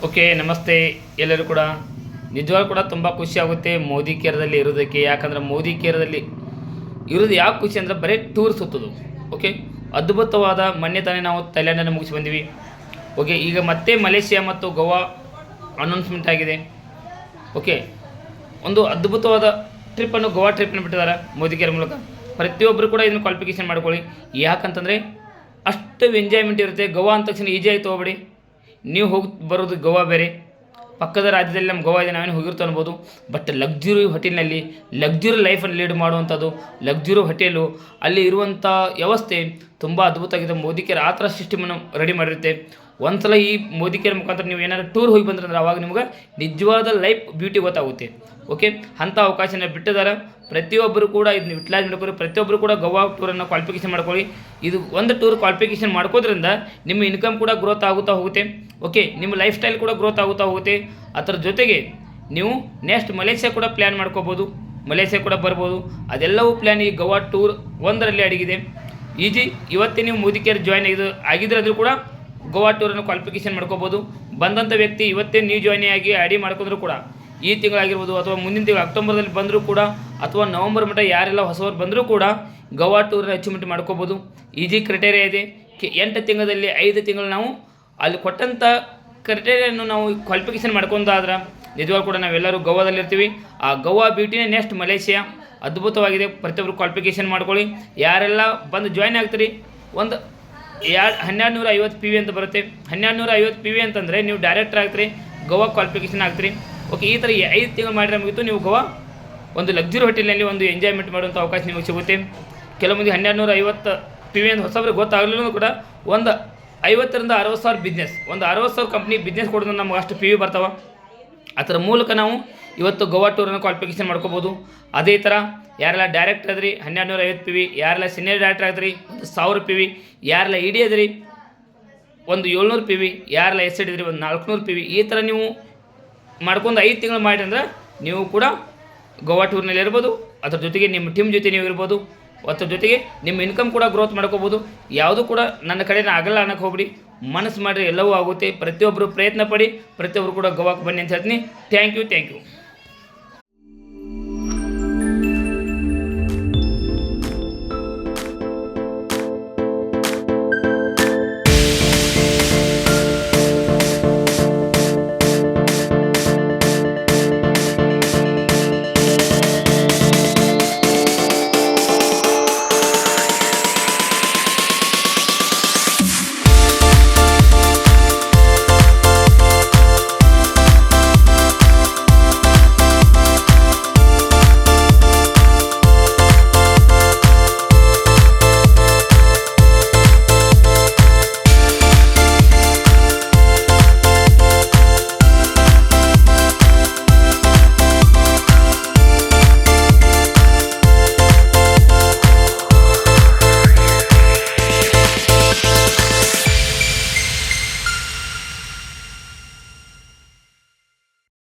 Okay, ನಮಸ್ತೆ ಎಲ್ಲರೂ ಕೂಡ. ನಿಜವಾಗ್ಲೂ ಕೂಡ ತುಂಬ ಖುಷಿ ಆಗುತ್ತೆ ಮೋದಿ ಕೇರದಲ್ಲಿ ಇರೋದಕ್ಕೆ. ಯಾಕಂದರೆ ಮೋದಿ ಕೇರದಲ್ಲಿ ಇರೋದು ಯಾಕೆ ಖುಷಿ ಅಂದರೆ ಬರೀ ಟೂರ್ ಸುತ್ತೋದು. ಓಕೆ, ಅದ್ಭುತವಾದ ಮೊನ್ನೆ ತಾನೇ ನಾವು ಥೈಲ್ಯಾಂಡನ್ನು ಮುಗಿಸಿ ಬಂದಿವಿ. ಓಕೆ, ಈಗ ಮತ್ತೆ ಮಲೇಷಿಯಾ ಮತ್ತು ಗೋವಾ ಅನೌನ್ಸ್ಮೆಂಟ್ ಆಗಿದೆ. ಓಕೆ, ಒಂದು ಅದ್ಭುತವಾದ ಟ್ರಿಪ್ಪನ್ನು ಗೋವಾ ಟ್ರಿಪ್ಪನ್ನು ಬಿಟ್ಟಿದ್ದಾರೆ ಮೋದಿ ಕೇರ್ ಮೂಲಕ. ಪ್ರತಿಯೊಬ್ಬರು ಕೂಡ ಇದನ್ನು ಕ್ವಾಲಿಫಿಕೇಷನ್ ಮಾಡ್ಕೊಳ್ಳಿ. ಯಾಕಂತಂದರೆ ಅಷ್ಟು ಎಂಜಾಯ್ಮೆಂಟ್ ಇರುತ್ತೆ. ಗೋವಾ ಅಂದ ತಕ್ಷಣ ಈಜಿಯಾಗಿ ತೊಗೊಬೇಡಿ. ನೀವು ಹೋಗಿ ಬರೋದು ಗೋವಾ ಬೇರೆ, ಪಕ್ಕದ ರಾಜ್ಯದಲ್ಲಿ ನಮ್ಮ ಗೋವಾ ಇದೆ, ನಾವೇನು ಹೋಗಿರ್ತಾ ಅನ್ಬೋದು. ಬಟ್ ಲಕ್ಸುರಿ ಹೋಟೆಲ್ನಲ್ಲಿ ಲಕ್ಸುರಿ ಲೈಫನ್ನು ಲೀಡ್ ಮಾಡುವಂಥದ್ದು, ಲಕ್ಸುರಿ ಹೋಟೆಲು, ಅಲ್ಲಿ ಇರುವಂಥ ವ್ಯವಸ್ಥೆ ತುಂಬ ಅದ್ಭುತವಾಗಿದೆ. ಮೋದಿ ಕೇರ್ ಆ ಥರ ಸಿಸ್ಟಮನ್ನು ರೆಡಿ ಮಾಡಿರುತ್ತೆ. ಒಂದು ಸಲ ಈ ಮೋದಿ ಕೇರ್ ಮುಖಾಂತರ ನೀವು ಏನಾದರೂ ಟೂರ್ ಹೋಗಿ ಬಂದ್ರಂದ್ರೆ ಅವಾಗ ನಿಮ್ಗೆ ನಿಜವಾದ ಲೈಫ್ ಬ್ಯೂಟಿ ಗೊತ್ತಾಗುತ್ತೆ. ಓಕೆ, ಅಂಥ ಅವಕಾಶನ ಬಿಟ್ಟಿದ್ದಾರೆ. ಪ್ರತಿಯೊಬ್ಬರು ಕೂಡ ಇದನ್ನ ಯುಟಿಲೈಸ್ ಮಾಡ್ಕೊಳ್ಳಿ. ಪ್ರತಿಯೊಬ್ಬರು ಕೂಡ ಗೋವಾ ಟೂರನ್ನು ಕ್ವಾಲಿಫಿಕೇಷನ್ ಮಾಡ್ಕೊಳ್ಳಿ. ಇದು ಒಂದು ಟೂರ್ ಕ್ವಾಲಿಫಿಕೇಷನ್ ಮಾಡ್ಕೋದ್ರಿಂದ ನಿಮ್ಮ ಇನ್ಕಮ್ ಕೂಡ ಗ್ರೋತ್ ಆಗುತ್ತಾ ಹೋಗುತ್ತೆ. ಓಕೆ, ನಿಮ್ಮ ಲೈಫ್ ಸ್ಟೈಲ್ ಕೂಡ ಗ್ರೋತ್ ಆಗುತ್ತಾ ಹೋಗುತ್ತೆ. ಅದರ ಜೊತೆಗೆ ನೀವು ನೆಕ್ಸ್ಟ್ ಮಲೇಷ್ಯಾ ಕೂಡ ಪ್ಲ್ಯಾನ್ ಮಾಡ್ಕೋಬೋದು, ಮಲೇಷ್ಯಾ ಕೂಡ ಬರ್ಬೋದು. ಅದೆಲ್ಲವೂ ಪ್ಲ್ಯಾನ್ ಈ ಗೋವಾ ಟೂರ್ ಒಂದರಲ್ಲಿ ಅಡಗಿದೆ. ಇವತ್ತೇ ನೀವು ಮೋದಿ ಕೇರ್ ಜಾಯ್ನ್ ಆಗಿದ್ರಾದ್ರೂ ಕೂಡ ಗೋವಾ ಟೂರನ್ನು ಕ್ವಾಲಿಫಿಕೇಷನ್ ಮಾಡ್ಕೋಬೋದು. ಬಂದಂಥ ವ್ಯಕ್ತಿ ಇವತ್ತೇ ನೀವು ಜಾಯ್ನ್ ಆಗಿ ಐಡಿ ಮಾಡ್ಕೊಂಡ್ರೂ ಕೂಡ ಈ ತಿಂಗಳಾಗಿರ್ಬೋದು ಅಥವಾ ಮುಂದಿನ ತಿಂಗಳು ಅಕ್ಟೋಬರ್ದಲ್ಲಿ ಬಂದರೂ ಕೂಡ ಅಥವಾ ನವಂಬರ್ ಮಟ್ಟ ಯಾರೆಲ್ಲ ಹೊಸವರು ಬಂದರೂ ಕೂಡ ಗೋವಾ ಟೂರನ್ನು ಅಚೀವ್ಮೆಂಟ್ ಮಾಡ್ಕೋಬೋದು. ಕ್ರೈಟೇರಿಯಾ ಇದೆ. 8 ತಿಂಗಳಲ್ಲಿ 5 ತಿಂಗಳು ನಾವು ಅಲ್ಲಿ ಕೊಟ್ಟಂಥ ಕ್ರೈಟೇರಿಯನ್ನು ನಾವು ಕ್ವಾಲಿಫಿಕೇಷನ್ ಮಾಡ್ಕೊಂಡಾದ್ರೆ ನಿಜವಾಗ್ಲೂ ಕೂಡ ನಾವೆಲ್ಲರೂ ಗೋವಾದಲ್ಲಿರ್ತೀವಿ. ಆ ಗೋವಾ ಬ್ಯೂಟಿನೇ ನೆಕ್ಸ್ಟ್ ಮಲೇಷಿಯಾ. ಅದ್ಭುತವಾಗಿದೆ. ಪ್ರತಿಯೊಬ್ಬರು ಕ್ವಾಲಿಫಿಕೇಷನ್ ಮಾಡ್ಕೊಳ್ಳಿ. ಯಾರೆಲ್ಲ ಬಂದು ಜಾಯ್ನ್ ಆಗ್ತೀರಿ, ಒಂದು 1250 PV ಅಂತ ಬರುತ್ತೆ. 1250 PV ಅಂತಂದರೆ ನೀವು ಡೈರೆಕ್ಟರ್ ಆಗ್ತೀರಿ, ಗೋವಾ ಕ್ವಾಲಿಫಿಕೇಷನ್ ಆಗ್ತೀರಿ. ಓಕೆ, ಈ ಥರ 5 ತಿಂಗಳು ಮಾಡಿದ್ರೆ ಮುಗಿತು ನೀವು ಗೋವಾ ಒಂದು ಲಕ್ಸುರಿ ಹೋಟೆಲ್ನಲ್ಲಿ ಒಂದು ಎಂಜಾಯ್ಮೆಂಟ್ ಮಾಡುವಂಥ ಅವಕಾಶ ನಿಮಗೆ ಸಿಗುತ್ತೆ. ಕೆಲವೊಂದು 1250 PV ಅಂತ ಹೊಸಬ್ರಿಗೆ ಗೊತ್ತಾಗಲಿಲ್ಲ ಕೂಡ ಒಂದು 50ರಿಂದ 60 ಸಾವಿರ ಬಿಸ್ನೆಸ್, ಒಂದು 60 ಸಾವಿರ ಕಂಪ್ನಿ ಬಿಸ್ನೆಸ್ ಕೊಡೋದು ನಮ್ಗೆ ಅಷ್ಟು PV ಬರ್ತಾವೆ. ಅದರ ಮೂಲಕ ನಾವು ಇವತ್ತು ಗೋವಾ ಟೂರನ್ನು ಕ್ವಾಲಿಫಿಕೇಷನ್ ಮಾಡ್ಕೋಬೋದು. ಅದೇ ಥರ ಯಾರೆಲ್ಲ ಡೈರೆಕ್ಟರ್ ಅದ್ರಿ 1250 PV, ಯಾರೆಲ್ಲ ಸೀನಿಯರ್ ಡೈರೆಕ್ಟರ್ ಆದ್ರಿ 1000 PV, ಯಾರೆಲ್ಲ ED ಅದ್ರಿ ಒಂದು 700 PV, ಯಾರೆಲ್ಲ SID ಇದ್ರಿ ಒಂದು 400 PV. ಈ ಥರ ನೀವು ಮಾಡ್ಕೊಂಡು 5 ತಿಂಗಳು ಮಾಡಿ ಅಂದ್ರೆ ನೀವು ಕೂಡ ಗೋವಾ ಟೂರ್ನಲ್ಲಿ ಇರ್ಬೋದು. ಅದ್ರ ಜೊತೆಗೆ ನಿಮ್ಮ ಟೀಮ್ ಜೊತೆ ನೀವು ಇರ್ಬೋದು. ಅದ್ರ ಜೊತೆಗೆ ನಿಮ್ಮ ಇನ್ಕಮ್ ಕೂಡ ಗ್ರೋತ್ ಮಾಡ್ಕೋಬೋದು. ಯಾವುದೂ ಕೂಡ ನನ್ನ ಕಡೆನ ಆಗಲ್ಲ ಅನ್ನೋಕ್ಕೆ ಹೋಗ್ಬಿಡಿ. ಮನಸ್ಸು ಮಾಡಿರಿ, ಎಲ್ಲವೂ ಆಗುತ್ತೆ. ಪ್ರತಿಯೊಬ್ಬರು ಪ್ರಯತ್ನ ಪಡಿ. ಪ್ರತಿಯೊಬ್ಬರು ಕೂಡ ಗೋವಾಕ್ಕೆ ಬನ್ನಿ ಅಂತ ಹೇಳ್ತೀನಿ. Thank you.